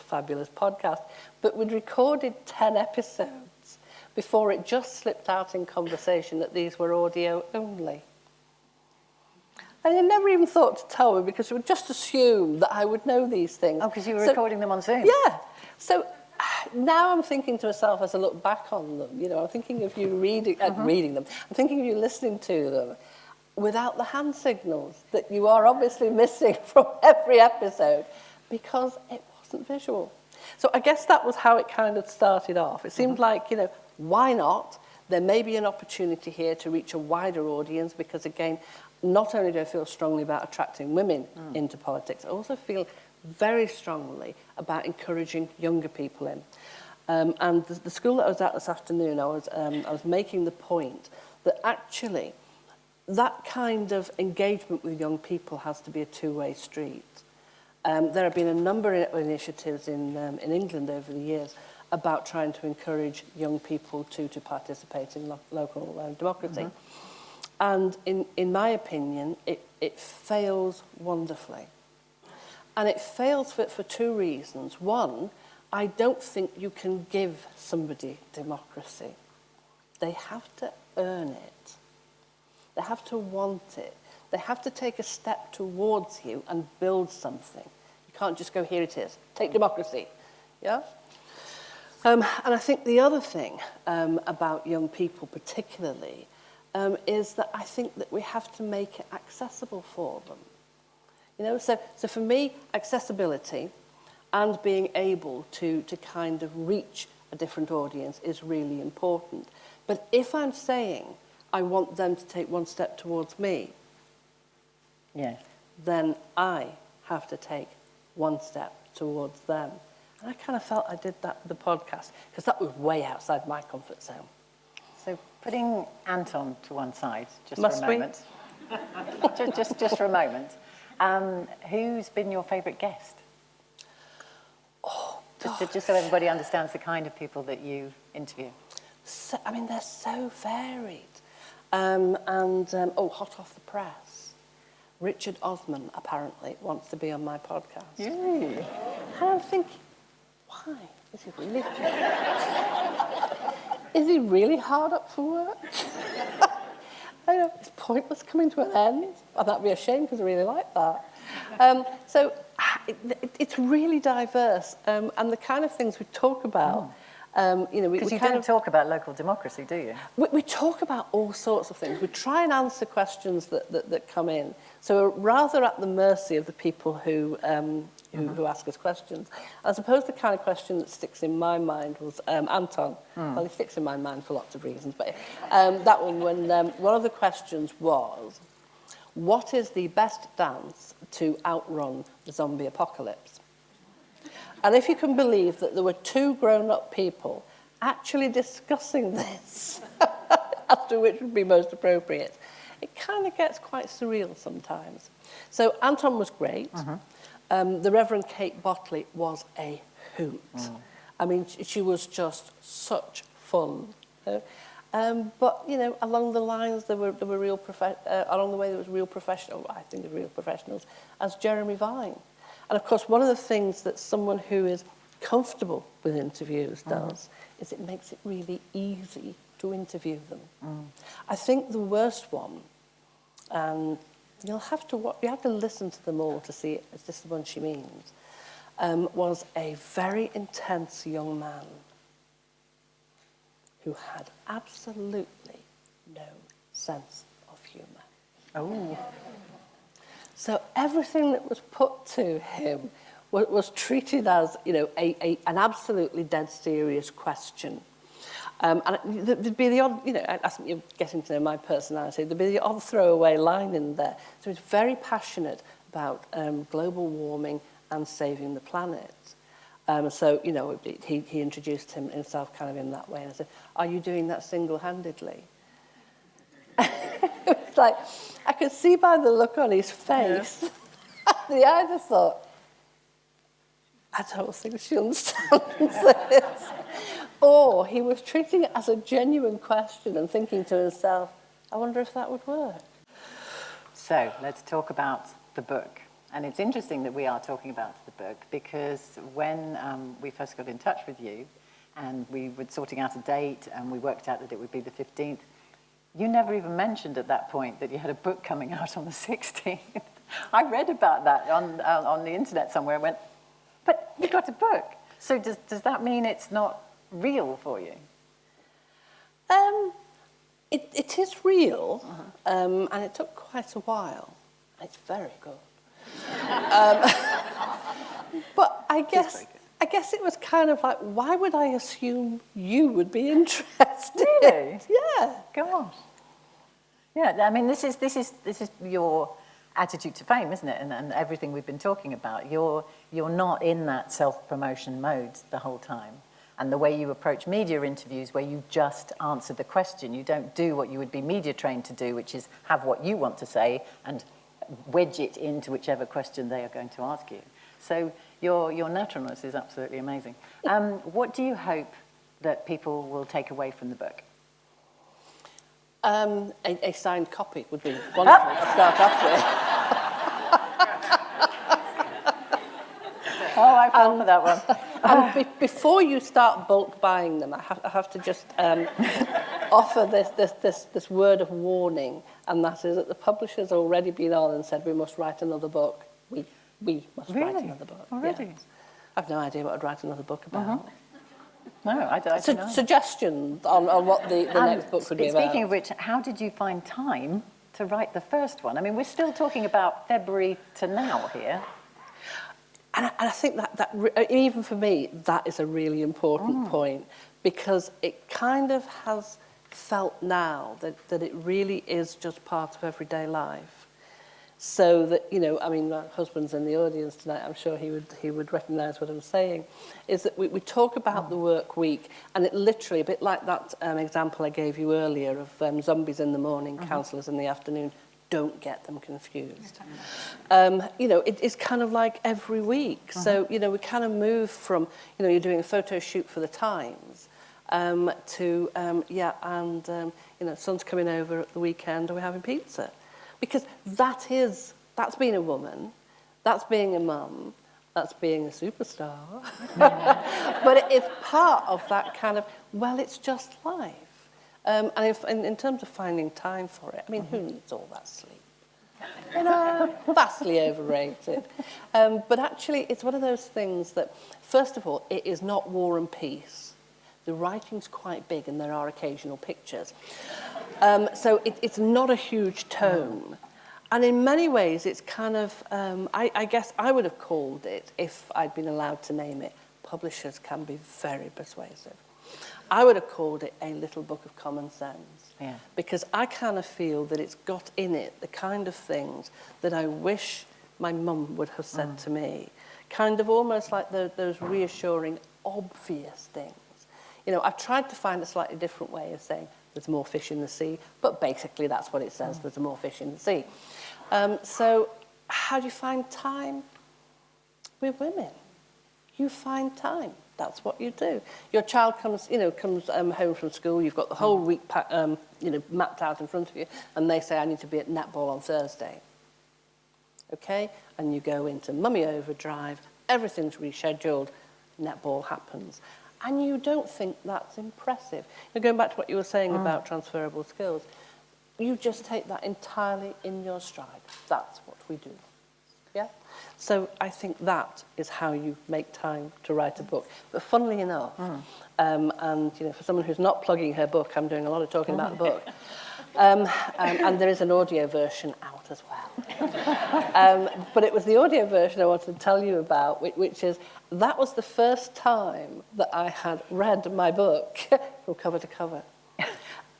fabulous podcast. But we'd recorded 10 episodes before it just slipped out in conversation that these were audio only. And I never even thought to tell me because we would just assume that I would know these things. Oh, because you were recording them on Zoom? Yeah. So now I'm thinking to myself as I look back on them, you know, I'm thinking of you reading them. I'm thinking of you listening to them without the hand signals that you are obviously missing from every episode because it wasn't visual. So I guess that was how it kind of started off. It seemed like, you know, why not? There may be an opportunity here to reach a wider audience because, again, not only do I feel strongly about attracting women into politics, I also feel very strongly about encouraging younger people in. And the school that I was at this afternoon, I was making the point that actually that kind of engagement with young people has to be a two-way street. There have been a number of initiatives in England over the years about trying to encourage young people to participate in local democracy. And in my opinion, it fails wonderfully. And it fails for two reasons. One, I don't think you can give somebody democracy. They have to earn it. They have to want it. They have to take a step towards you and build something. You can't just go, here it is, take democracy. Yeah? And I think the other thing about young people particularly is that I think that we have to make it accessible for them. You know, so for me, accessibility and being able to kind of reach a different audience is really important. But if I'm saying I want them to take one step towards me, then I have to take one step towards them. And I kind of felt I did that with the podcast because that was way outside my comfort zone. So putting Anton to one side, just Must for a moment. just for a moment. Who's been your favourite guest? Oh, Just so everybody understands the kind of people that you interview. So, I mean, they're so varied. Hot off the press. Richard Osman apparently wants to be on my podcast. Yay. And I'm thinking, why? Is he really hard up for work? I know, it's pointless coming to an end. And that'd be a shame because I really like that. It's really diverse. And the kind of things we talk about, Because you don't talk about local democracy, do you? we talk about all sorts of things. We try and answer questions that come in. So we're rather at the mercy of the people who ask us questions. I suppose the kind of question that sticks in my mind was Anton. Well, he sticks in my mind for lots of reasons, but that one, when one of the questions was, what is the best dance to outrun the zombie apocalypse? And if you can believe that there were two grown-up people actually discussing this as to which would be most appropriate, it kind of gets quite surreal sometimes. So Anton was great. The Reverend Kate Botley was a hoot. I mean, she was just such fun. But you know, along the lines there were real along the way there was real professional. I think of real professionals as Jeremy Vine. And of course, one of the things that someone who is comfortable with interviews does is it makes it really easy to interview them. I think the worst one, and you have to listen to them all to see it, is this the one she means, was a very intense young man who had absolutely no sense of humour. Oh. So everything that was put to him was treated as, you know, an absolutely dead serious question. And there'd be the odd, you know, I think you're getting to know my personality, there'd be the odd throwaway line in there. So he's very passionate about global warming and saving the planet. So, you know, he introduced himself kind of in that way. And I said, are you doing that single-handedly? It's like, I could see by the look on his face, he either thought, I don't think she understands this. Or he was treating it as a genuine question and thinking to himself, I wonder if that would work. So let's talk about the book. And it's interesting that we are talking about the book because when we first got in touch with you and we were sorting out a date and we worked out that it would be the 15th, you never even mentioned at that point that you had a book coming out on the 16th. I read about that on the internet somewhere and went, but you got a book. So does that mean it's not real for you? It is real, and it took quite a while. It's very good. But I guess it was kind of like, why would I assume you would be interested? Really? Yeah. Gosh. Yeah, I mean, this is your attitude to fame, isn't it? And everything we've been talking about. You're not in that self-promotion mode the whole time. And the way you approach media interviews, where you just answer the question, you don't do what you would be media trained to do, which is have what you want to say and wedge it into whichever question they are going to ask you. So your naturalness is absolutely amazing. What do you hope that people will take away from the book? A signed copy would be wonderful to start off with. Oh, I fell for that one. And before you start bulk buying them, I have to just offer this word of warning, and that is that the publisher's already been on and said we must write another book. We must write another book. Already? Yes. I've no idea what I'd write another book about. No, I don't know. Suggestions on what the next book would be about. Speaking of which, how did you find time to write the first one? I mean, we're still talking about February to now here. And I think that even for me, that is a really important point, because it kind of has felt now that it really is just part of everyday life. So that, you know, I mean, my husband's in the audience tonight, I'm sure he would recognise what I'm saying, is that we talk about the work week, and it literally, a bit like that example I gave you earlier of zombies in the morning, counsellors in the afternoon, Don't get them confused. You know, it's kind of like every week. So, you know, we kind of move from, you know, you're doing a photo shoot for the Times to, you know, son's coming over at the weekend and we're having pizza. Because that's being a woman, that's being a mum, that's being a superstar. But it's part of that kind of, well, it's just life. And in terms of finding time for it, I mean, who needs all that sleep? You know, vastly overrated. But actually, it's one of those things that, first of all, it is not War and Peace. The writing's quite big and there are occasional pictures. So it's not a huge tome. And in many ways, it's kind of, I guess I would have called it, if I'd been allowed to name it, publishers can be very persuasive. I would have called it a little book of common sense. Yeah. Because I kind of feel that it's got in it the kind of things that I wish my mum would have said to me. Kind of almost like those reassuring, obvious things. You know, I've tried to find a slightly different way of saying there's more fish in the sea, but basically that's what it says, there's more fish in the sea. So how do you find time with women? You find time. That's what you do. Your child comes home from school. You've got the whole week, mapped out in front of you, and they say, "I need to be at netball on Thursday." Okay, and you go into mummy overdrive. Everything's rescheduled. Netball happens, and you don't think that's impressive. Now, going back to what you were saying about transferable skills, you just take that entirely in your stride. That's what we do. Yeah. So I think that is how you make time to write a book. But funnily enough, and you know, for someone who's not plugging her book, I'm doing a lot of talking about the book. And there is an audio version out as well. But it was the audio version I wanted to tell you about, which is, that was the first time that I had read my book from cover to cover.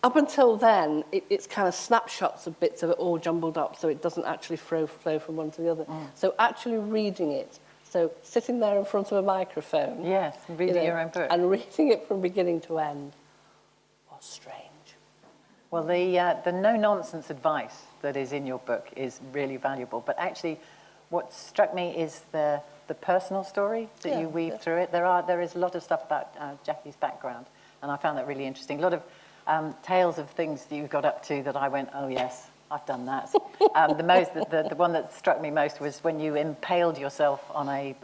Up until then, it's kind of snapshots of bits of it all jumbled up, so it doesn't actually flow from one to the other. So actually reading it, so sitting there in front of a microphone. Yes, reading your own book. And reading it from beginning to end was strange. Well, the no-nonsense advice that is in your book is really valuable. But actually, what struck me is the personal story that you weave through it. There is a lot of stuff about Jackie's background, and I found that really interesting. A lot of tales of things that you got up to that I went, oh yes, I've done that. The one that struck me most was when you impaled yourself on a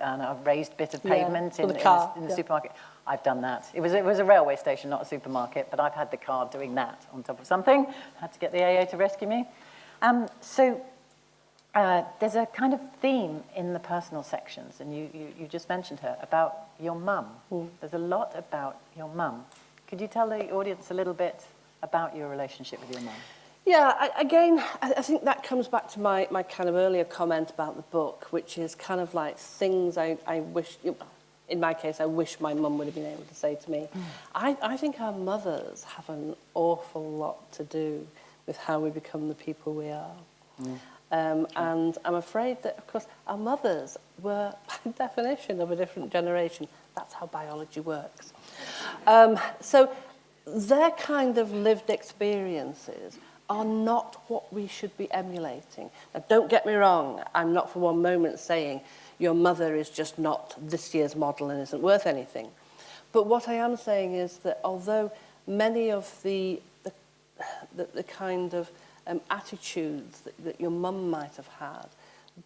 raised bit of pavement in the supermarket. I've done that. It was a railway station, not a supermarket, but I've had the car doing that on top of something. Had to get the AA to rescue me. So there's a kind of theme in the personal sections, and you just mentioned her, about your mum. There's a lot about your mum. Could you tell the audience a little bit about your relationship with your mum? Yeah, I think that comes back to my kind of earlier comment about the book, which is kind of like things I wish, in my case, I wish my mum would have been able to say to me. I think our mothers have an awful lot to do with how we become the people we are. And I'm afraid that, of course, our mothers were, by definition, of a different generation. That's how biology works. So their kind of lived experiences are not what we should be emulating. Now, don't get me wrong, I'm not for one moment saying your mother is just not this year's model and isn't worth anything. But what I am saying is that although many of the kind of attitudes that your mum might have had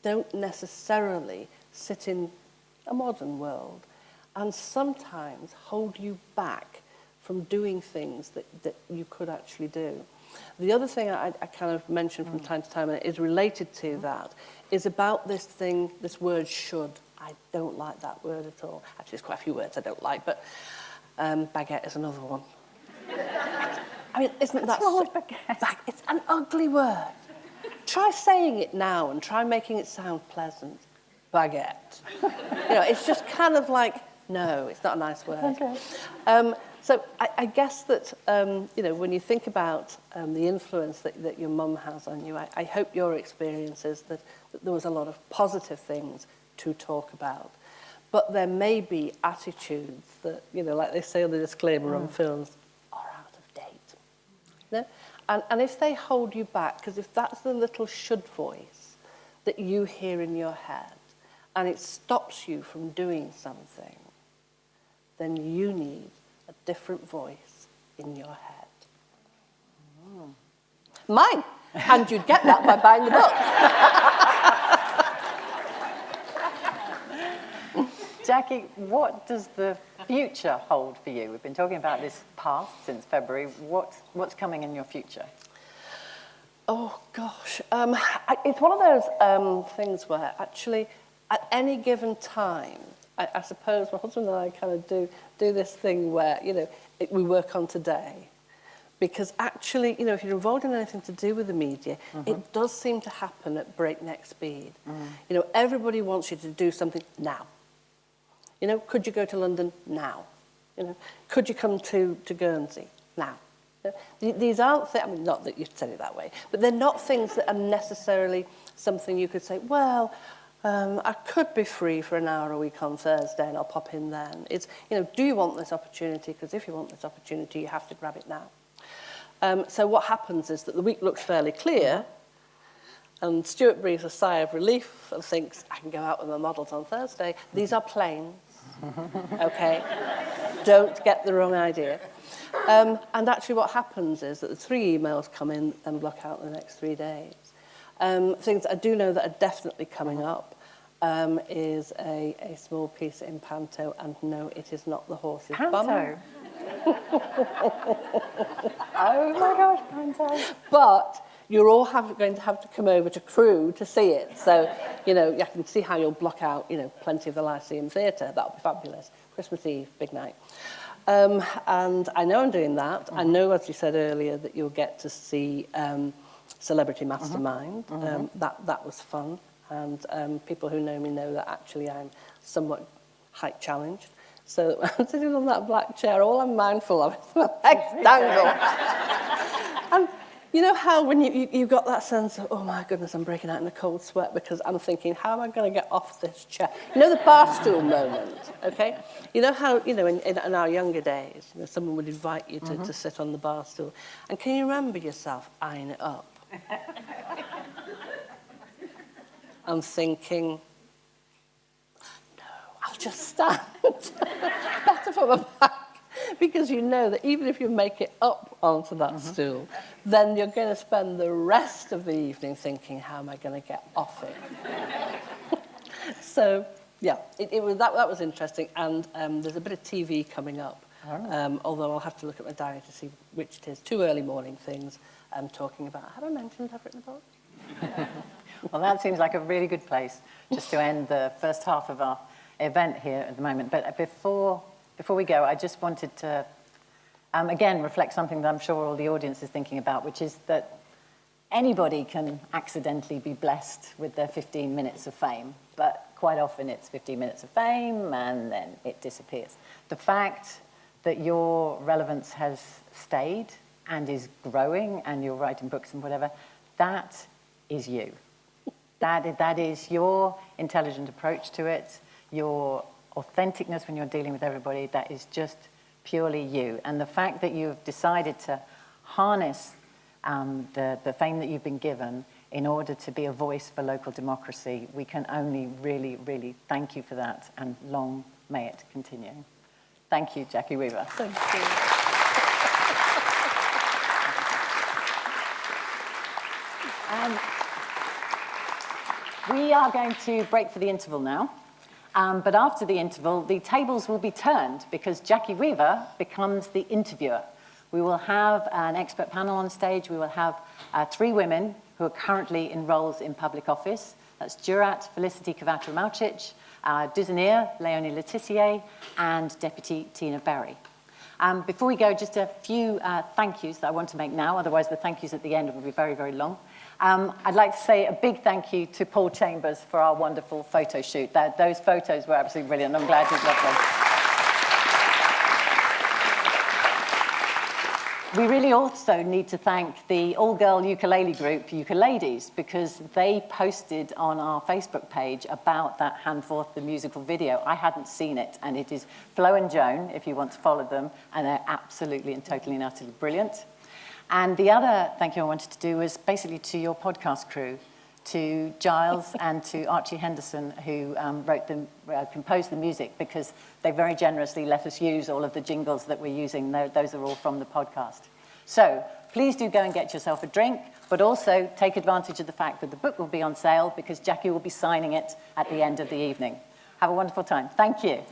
don't necessarily sit in a modern world, and sometimes hold you back from doing things that you could actually do. The other thing I kind of mention from time to time, and it is related to that, is about this word should. I don't like that word at all. Actually, there's quite a few words I don't like, but baguette is another one. I mean, isn't that... What's wrong with baguette? It's an ugly word. Try saying it now and try making it sound pleasant. Baguette. You know, it's just kind of like, no, it's not a nice word. Okay. So I guess that, when you think about the influence that your mum has on you, I hope your experience is that there was a lot of positive things to talk about. But there may be attitudes that, like they say on the disclaimer on films, are out of date. And if they hold you back, because if that's the little should voice that you hear in your head and it stops you from doing something, then you need a different voice in your head. Mine. And you'd get that by buying the book. Jackie, what does the future hold for you? We've been talking about this past since February. What's coming in your future? Oh, gosh. It's one of those things where actually at any given time, I suppose my husband and I kind of do this thing where, we work on today. Because actually, if you're involved in anything to do with the media, it does seem to happen at breakneck speed. Everybody wants you to do something now. Could you go to London? Now. Could you come to Guernsey? Now. These aren't things, I mean, not that you said it that way, but they're not things that are necessarily something you could say, well, I could be free for an hour a week on Thursday and I'll pop in then. It's, do you want this opportunity? Because if you want this opportunity, you have to grab it now. So what happens is that the week looks fairly clear, and Stuart breathes a sigh of relief and thinks, I can go out with my models on Thursday. These are planes, okay? Don't get the wrong idea. And actually what happens is that the 3 emails come in and block out the next 3 days. Things I do know that are definitely coming up is a small piece in Panto, and no, it is not the horse's bum. Panto? Oh my gosh, Panto. But you're all going to have to come over to Crewe to see it. So, you can see how you'll block out, plenty of the Lyceum Theatre. That'll be fabulous. Christmas Eve, big night. And I know I'm doing that. I know, as you said earlier, that you'll get to see Celebrity Mastermind. That was fun. And people who know me know that actually I'm somewhat height challenged. So I'm sitting on that black chair, all I'm mindful of is my legs dangle. And you know how when you've got that sense of, oh my goodness, I'm breaking out in a cold sweat because I'm thinking, how am I going to get off this chair? The bar stool moment, okay? You know how, in our younger days, someone would invite you to sit on the bar stool. And can you remember yourself eyeing it up? I'm thinking, I'll just stand. Better for my back. Because you know that even if you make it up onto that stool, then you're going to spend the rest of the evening thinking, how am I going to get off it? So, yeah, that was interesting. And there's a bit of TV coming up, although I'll have to look at my diary to see which it is. 2 early morning things I'm talking about. Have I mentioned I've written a book? Well, that seems like a really good place just to end the first half of our event here at the moment. But before we go, I just wanted to, again, reflect something that I'm sure all the audience is thinking about, which is that anybody can accidentally be blessed with their 15 minutes of fame, but quite often it's 15 minutes of fame and then it disappears. The fact that your relevance has stayed and is growing and you're writing books and whatever, that is you. That is your intelligent approach to it, your authenticness when you're dealing with everybody, that is just purely you. And the fact that you've decided to harness the fame that you've been given in order to be a voice for local democracy, we can only really, really thank you for that, and long may it continue. Thank you, Jackie Weaver. Thank you. We are going to break for the interval now. But after the interval, the tables will be turned because Jackie Weaver becomes the interviewer. We will have an expert panel on stage. We will have 3 women who are currently in roles in public office. That's Jurat Felicity Kavatra-Malcic, Duzanier Leonie Letitia, and Deputy Tina Berry. Before we go, just a few thank yous that I want to make now, otherwise the thank yous at the end will be very, very long. I'd like to say a big thank you to Paul Chambers for our wonderful photo shoot. Those photos were absolutely brilliant. I'm glad you loved them. We really also need to thank the all-girl ukulele group, Ukuladies, because they posted on our Facebook page about that Hand Forth, the musical video. I hadn't seen it, and it is Flo and Joan, if you want to follow them, and they're absolutely and totally and utterly brilliant. And the other thank you I wanted to do was basically to your podcast crew, to Giles and to Archie Henderson, who composed the music, because they very generously let us use all of the jingles that we're using. Those are all from the podcast. So please do go and get yourself a drink, but also take advantage of the fact that the book will be on sale, because Jackie will be signing it at the end of the evening. Have a wonderful time. Thank you.